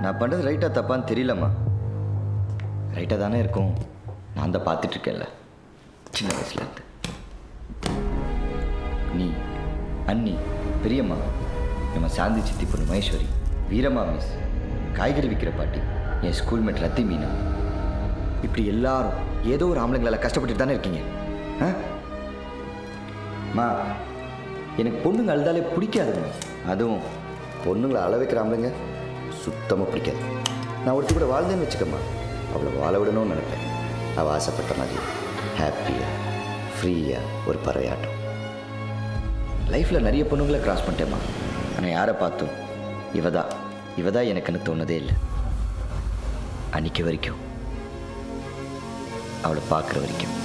நான் பண்ணுறது ரைட்டாக தப்பான்னு தெரியலம்மா. ரைட்டாக தானே இருக்கும். நான் தான் பார்த்துட்ருக்கேன்ல சின்ன வயசுலேருந்து. நீ, அண்ணி, பெரியம்மா, நம்ம சாந்தி சித்தி பொண்ணு மகேஸ்வரி, வீரம்மா மிஸ், காய்கறி விற்கிற பாட்டி, என் ஸ்கூல்மேட் ரத்தி மீனா, இப்படி எல்லாரும் ஏதோ ஒரு ஆம்பளைங்களால் கஷ்டப்பட்டுட்டு தானே இருக்கீங்க. மா, எனக்கு பொண்ணுங்க அழுதாலே பிடிக்காதுங்க. அதுவும் பொண்ணுங்களை அழ வைக்கிற ஆம்பளைங்க சுத்தமாக பிடிக்காது. நான் ஒருத்தி கூட வாழ்ந்தேன்னு வச்சுக்கம்மா, அவளை வாழ விடணும்னு நினைப்பேன். அவள் ஆசைப்பட்ட மாதிரி ஹாப்பியாக ஃப்ரீயாக ஒரு பறவையாட்டம். லைஃப்பில் நிறைய பொண்ணுங்களை கிராஸ் பண்ணிட்டேம்மா. ஆனால் யாரை பார்த்தும் இவ தான் எனக்குன்னு தோணுதே இல்லை. அன்றைக்கி வரைக்கும், அவளை பார்க்குற வரைக்கும்.